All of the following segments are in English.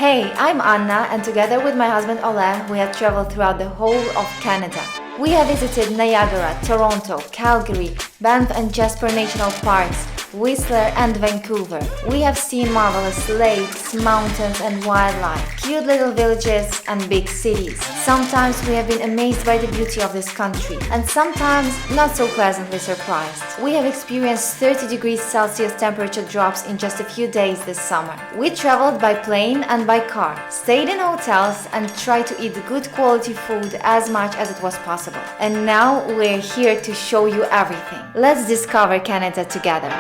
Hey, I'm Anna, and together with my husband Ole, we have traveled throughout the whole of Canada. We have visited Niagara, Toronto, Calgary, Banff and Jasper National Parks, Whistler and Vancouver. We have seen marvelous lakes, mountains and wildlife, cute little villages and big cities. Sometimes we have been amazed by the beauty of this country and sometimes not so pleasantly surprised. We have experienced 30 degrees Celsius temperature drops in just a few days this summer. We traveled by plane and by car, stayed in hotels and tried to eat good quality food as much as it was possible. And now we're here to show you everything. Let's discover Canada together.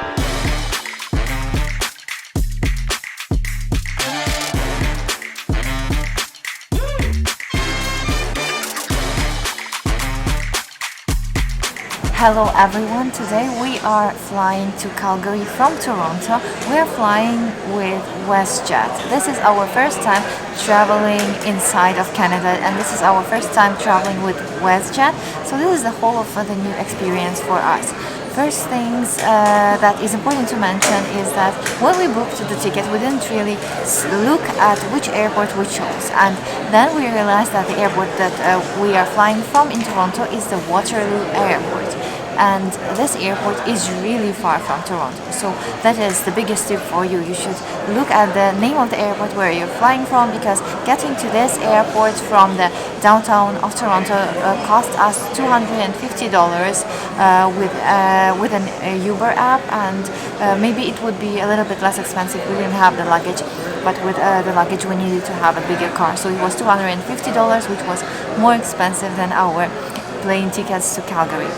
Hello everyone, today we are flying to Calgary from Toronto. We are flying with Westjet. This is our first time traveling inside of Canada and this is our first time traveling with Westjet. So this is the whole of the new experience for us. First things that is important to mention is that when we booked the ticket, we didn't really look at which airport we chose, and then we realized that the airport that we are flying from in Toronto is the Waterloo Airport. And this airport is really far from Toronto, so that is the biggest tip for you. You should look at the name of the airport where you're flying from, because getting to this airport from the downtown of Toronto cost us $250 with an Uber app, and maybe it would be a little bit less expensive. We didn't have the luggage, but with the luggage we needed to have a bigger car, so it was $250, which was more expensive than our plane tickets to Calgary.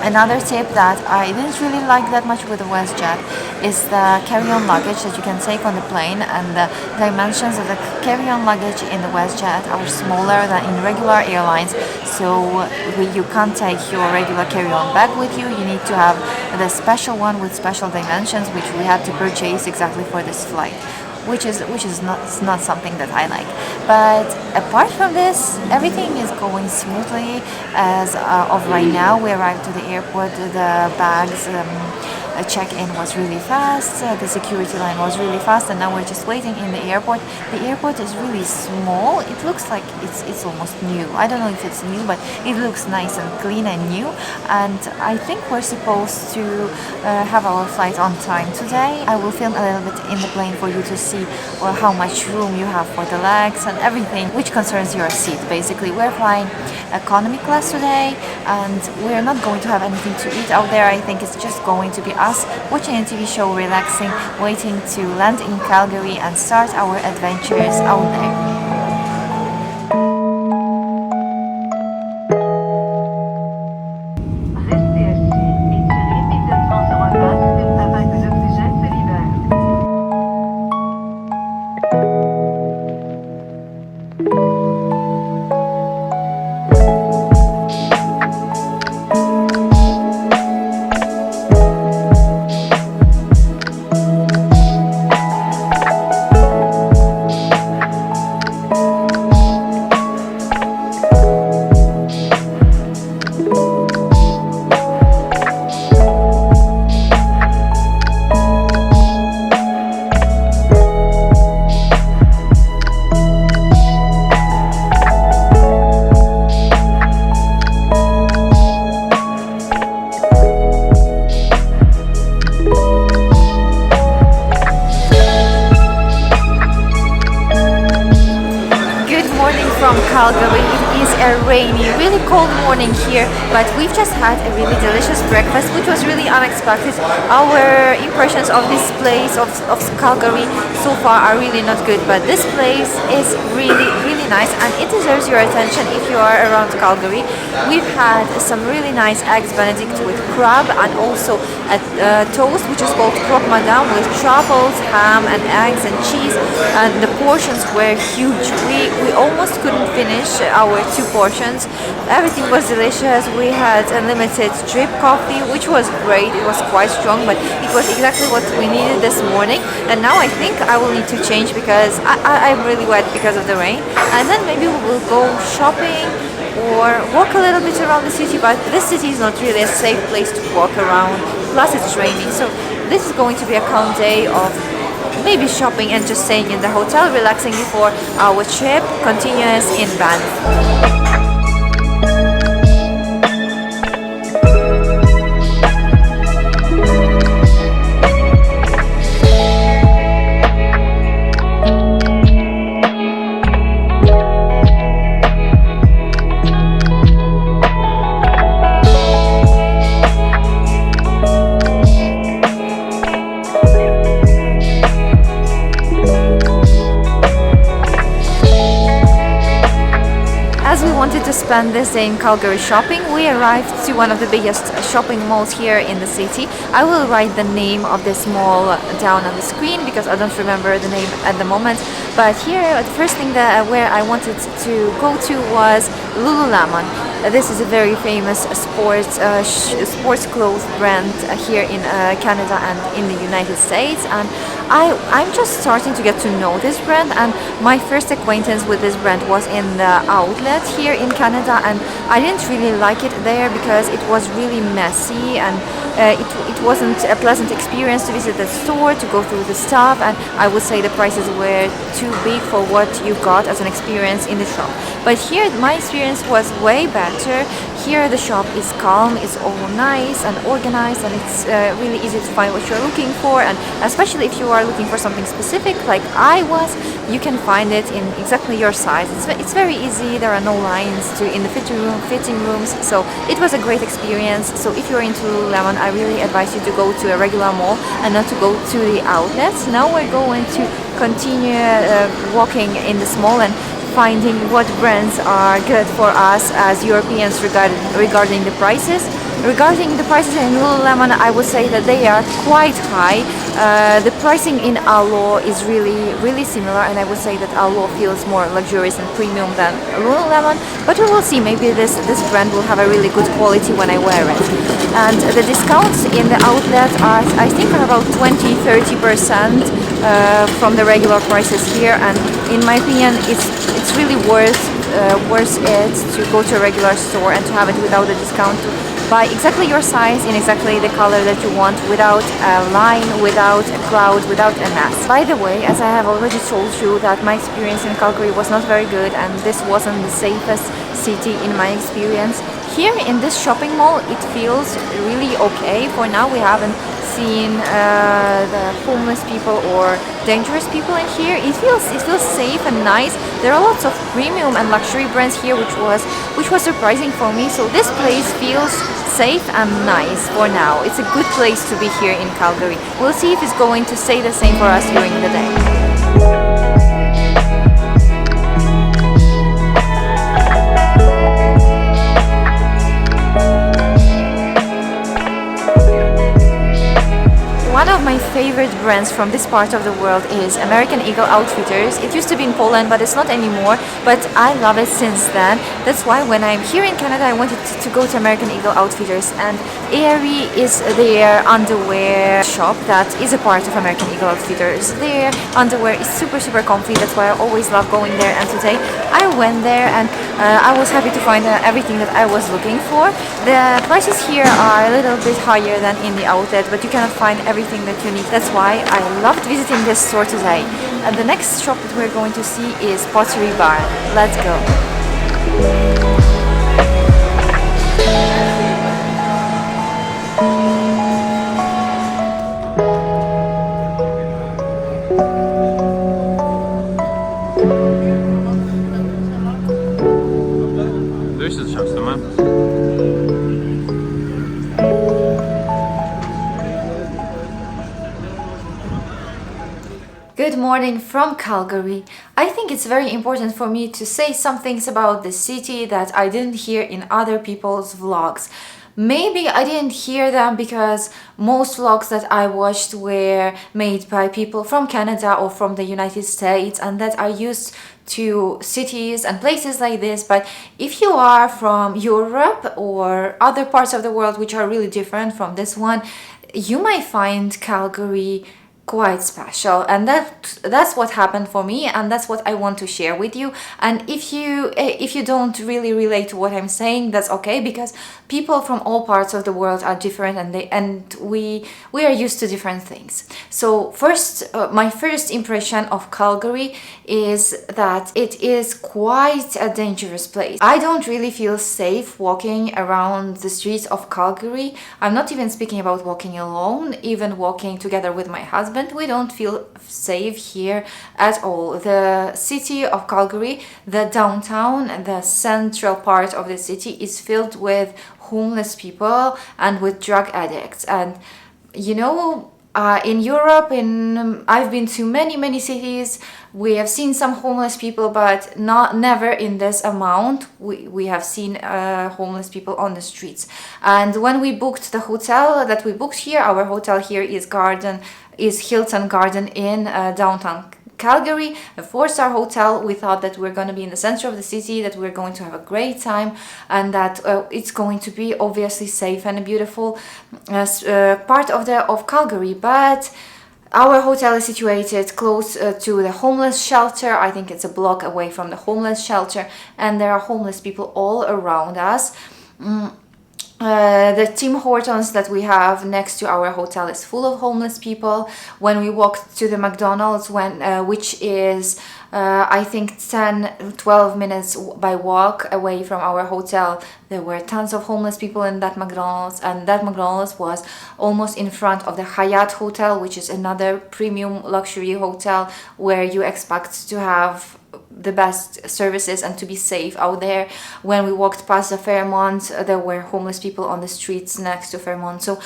Another tip that I didn't really like that much with the WestJet is the carry-on luggage that you can take on the plane, and the dimensions of the carry-on luggage in the WestJet are smaller than in regular airlines, so you can't take your regular carry-on bag with you. You need to have the special one with special dimensions, which we had to purchase exactly for this flight. Which is not something that I like. But apart from this, everything is going smoothly. As of right now, we arrived to the airport. The bags check-in was really fast. The security line was really fast, and now we're just waiting in the airport. The airport is really small. It looks like it's almost new. I don't know if it's new, but it looks nice and clean and new. And I think we're supposed to have our flight on time today. I will film a little bit in the plane for you to see how much room you have for the legs and everything which concerns your seat. Basically, we're flying economy class today, and we're not going to have anything to eat out there. I think it's just going to be us watching a TV show, relaxing, waiting to land in Calgary and start our adventures out there. From Calgary. It is a rainy, really cold morning here, but we've just had a really delicious breakfast, which was really unexpected. Our impressions of this place, of Calgary, so far are really not good, but this place is really nice and it deserves your attention if you are around Calgary. We've had some really nice eggs benedict with crab, and also a toast which is called croque madame with truffles, ham and eggs and cheese, and the portions were huge. We almost couldn't finish our 2 portions. Everything was delicious. We had unlimited drip coffee, which was great. It was quite strong, but it was exactly what we needed this morning. And now I think I will need to change because I'm really wet because of the rain. And then maybe we will go shopping or walk a little bit around the city, but this city is not really a safe place to walk around. Plus it's raining, so this is going to be a calm day of maybe shopping and just staying in the hotel, relaxing before our trip continues in Banff. To spend this day in Calgary shopping, we arrived to one of the biggest shopping malls here in the city. I will write the name of this mall down on the screen because I don't remember the name at the moment. But here, the first thing that where I wanted to go to was Lululemon. This is a very famous sports clothes brand here in Canada and in the United States, and I'm just starting to get to know this brand, and my first acquaintance with this brand was in the outlet here in Canada, and I didn't really like it there because it was really messy, and it wasn't a pleasant experience to visit the store, to go through the stuff, and I would say the prices were too big for what you got as an experience in the shop. But here my experience was way better. Here the shop is calm, it's all nice and organized, and it's really easy to find what you're looking for, and especially if you are looking for something specific like I was, you can find it in exactly your size. It's very easy, there are no lines in the fitting rooms, so it was a great experience. So if you're into Lululemon, I really advise you to go to a regular mall and not to go to the outlets. Now we're going to continue walking in this mall and finding what brands are good for us as Europeans regarding the prices. Regarding the prices in Lululemon, I would say that they are quite high. The pricing in Alo is really similar, and I would say that Alo feels more luxurious and premium than Lululemon, but we will see. Maybe this brand will have a really good quality when I wear it. And the discounts in the outlet are, I think, are about 20-30% from the regular prices here, and in my opinion it's really worth it to go to a regular store and to have it without a discount, to buy exactly your size in exactly the color that you want, without a line, without a crowd, without a mess. By the way, as I have already told you, that my experience in Calgary was not very good, and this wasn't the safest city in my experience. Here in this shopping mall it feels really okay. For now we haven't seen the homeless people or dangerous people in here. It feels safe and nice. There are lots of premium and luxury brands here, which was surprising for me. So this place feels safe and nice for now. It's a good place to be here in Calgary. We'll see if it's going to stay the same for us during the day. One of my favorite brands from this part of the world is American Eagle Outfitters. It used to be in Poland, but it's not anymore, but I love it since then. That's why when I'm here in Canada, I wanted to go to American Eagle Outfitters, and Aerie is their underwear shop that is a part of American Eagle Outfitters. Their underwear is super comfy, that's why I always love going there, and today I went there and I was happy to find everything that I was looking for. The prices here are a little bit higher than in the outlet, but you cannot find everything that you need. That's why I loved visiting this store today. And the next shop that we're going to see is Pottery Barn. Let's go. Good morning from Calgary. I think it's very important for me to say some things about the city that I didn't hear in other people's vlogs. Maybe I didn't hear them because most vlogs that I watched were made by people from Canada or from the United States and that are used to cities and places like this. But if you are from Europe or other parts of the world which are really different from this one, you might find Calgary quite special, and that's what happened for me, and that's what I want to share with you. And if you don't really relate to what I'm saying, that's okay, because people from all parts of the world are different, and we are used to different things. So first, my first impression of Calgary is that it is quite a dangerous place. I don't really feel safe walking around the streets of Calgary. I'm not even speaking about walking alone, even walking together with my husband. We don't feel safe here at all. The city of Calgary, the downtown, the central part of the city is filled with homeless people and with drug addicts. And in Europe, I've been to many cities. We have seen some homeless people, but never in this amount. We have seen homeless people on the streets. And when we booked the hotel that we booked here, our hotel here is Hilton Garden Inn, downtown Calgary, a 4-star hotel. We thought that we're going to be in the center of the city, that we're going to have a great time, and that it's going to be obviously safe and a beautiful part of Calgary. But our hotel is situated close to the homeless shelter. I think it's a block away from the homeless shelter, and there are homeless people all around us. The Tim Hortons that we have next to our hotel is full of homeless people. When we walked to the McDonald's, which is I think 10-12 minutes by walk away from our hotel, there were tons of homeless people in that McDonald's, and that McDonald's was almost in front of the Hyatt Hotel, which is another premium luxury hotel where you expect to have the best services and to be safe out there. When we walked past the Fairmont, there were homeless people on the streets next to Fairmont. So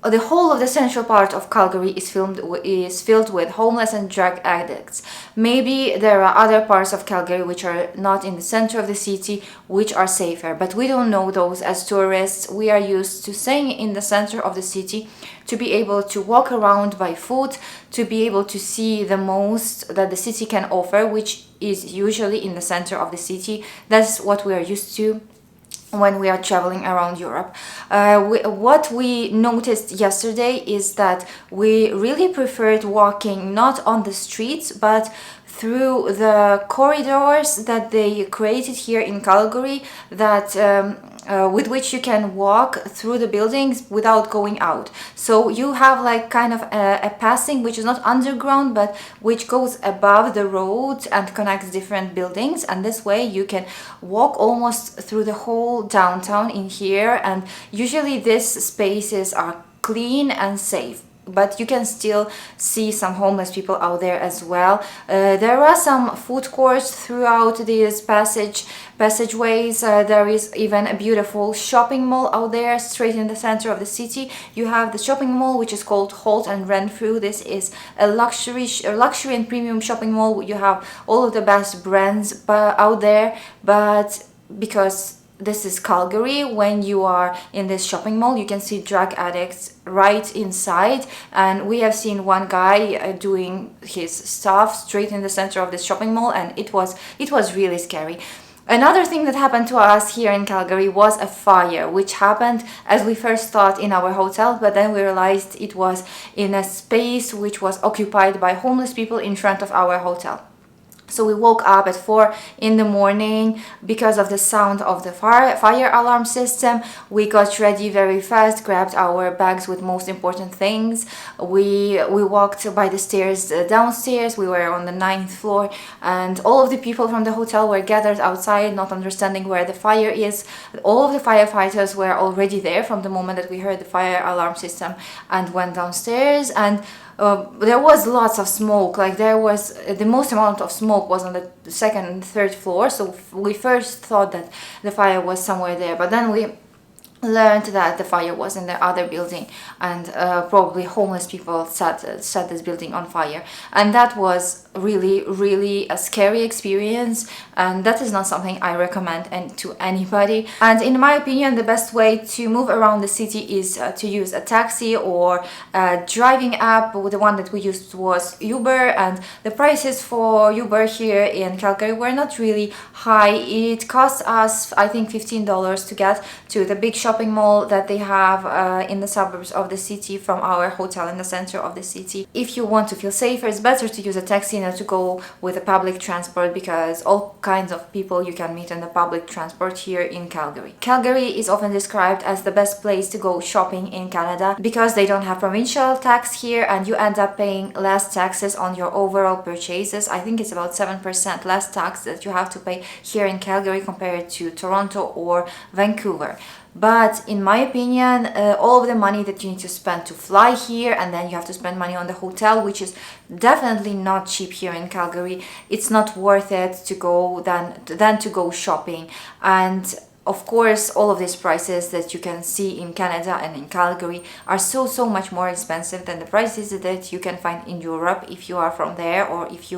the whole of the central part of Calgary is filled with homeless and drug addicts. Maybe there are other parts of Calgary which are not in the center of the city, which are safer, but we don't know those as tourists. We are used to staying in the center of the city, to be able to walk around by foot, to be able to see the most that the city can offer, which is usually in the center of the city. That's what we are used to when we are traveling around Europe. What we noticed yesterday is that we really preferred walking not on the streets, but through the corridors that they created here in Calgary, that with which you can walk through the buildings without going out. So you have like kind of a passing which is not underground, but which goes above the road and connects different buildings, and this way you can walk almost through the whole downtown in here. And usually these spaces are clean and safe, but you can still see some homeless people out there as well. There are some food courts throughout these passageways. There is even a beautiful shopping mall out there straight in the center of the city. You have the shopping mall, which is called Holt and Renfrew. This is a luxury and premium shopping mall. You have all of the best brands out there, but because this is Calgary, when you are in this shopping mall, you can see drug addicts right inside, and we have seen one guy doing his stuff straight in the center of this shopping mall, and it was really scary. Another thing that happened to us here in Calgary was a fire, which happened as we first thought in our hotel, but then we realized it was in a space which was occupied by homeless people in front of our hotel. So we woke up at 4 in the morning because of the sound of the fire alarm system. We got ready very fast, grabbed our bags with most important things. We walked by the stairs downstairs. We were on the 9th floor, and all of the people from the hotel were gathered outside, not understanding where the fire is. All of the firefighters were already there from the moment that we heard the fire alarm system and went downstairs. And there was lots of smoke. Like, there was the most amount of smoke was on the 2nd and 3rd floor, so we first thought that the fire was somewhere there, but then we learned that the fire was in the other building, and probably homeless people set this building on fire. And that was really a scary experience, and that is not something I recommend to anybody. And in my opinion, the best way to move around the city is to use a taxi or a driving app. The one that we used was Uber, and the prices for Uber here in Calgary were not really high. It cost us, I think, $15 to get to the big shopping shopping mall that they have in the suburbs of the city from our hotel in the center of the city. If you want to feel safer, it's better to use a taxi than to go with a public transport, because all kinds of people you can meet in the public transport here in Calgary. Calgary is often described as the best place to go shopping in Canada because they don't have provincial tax here and you end up paying less taxes on your overall purchases. I think it's about 7% less tax that you have to pay here in Calgary compared to Toronto or Vancouver. But in my opinion, all of the money that you need to spend to fly here, and then you have to spend money on the hotel, which is definitely not cheap here in Calgary, it's not worth it to go than to go shopping. And of course, all of these prices that you can see in Canada and in Calgary are so much more expensive than the prices that you can find in Europe if you are from there, or if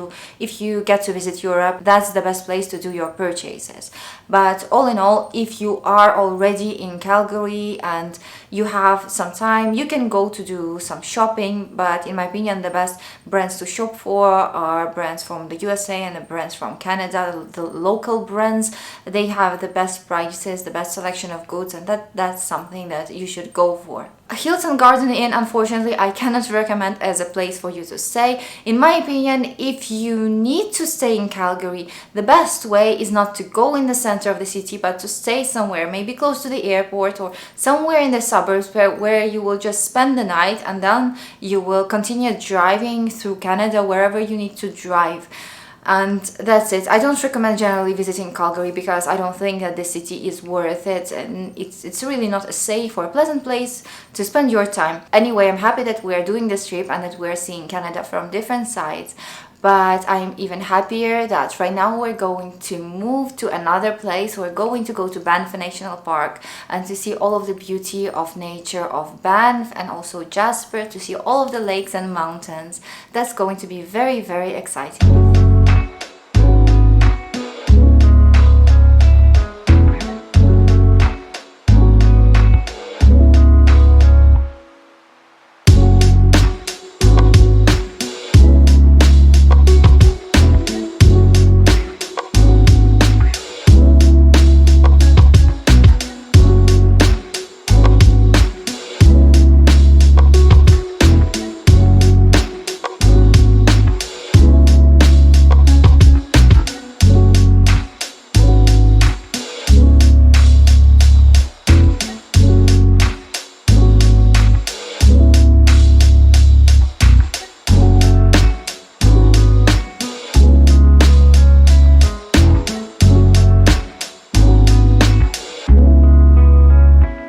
you get to visit Europe. That's the best place to do your purchases. But all in all, if you are already in Calgary and you have some time, you can go to do some shopping. But in my opinion, the best brands to shop for are brands from the USA and the brands from Canada, the local brands. They have the best prices, the best selection of goods, and that's something that you should go for. Hilton Garden Inn, unfortunately, I cannot recommend as a place for you to stay. In my opinion, if you need to stay in Calgary, the best way is not to go in the center of the city, but to stay somewhere, maybe close to the airport or somewhere in the suburbs where you will just spend the night and then you will continue driving through Canada wherever you need to drive. And that's it. I don't recommend generally visiting Calgary because I don't think that the city is worth it, and it's really not a safe or a pleasant place to spend your time. Anyway, I'm happy that we are doing this trip and that we're seeing Canada from different sides. But I'm even happier that right now we're going to move to another place. We're going to go to Banff National Park and to see all of the beauty of nature of Banff, and also Jasper, to see all of the lakes and mountains. That's going to be very exciting.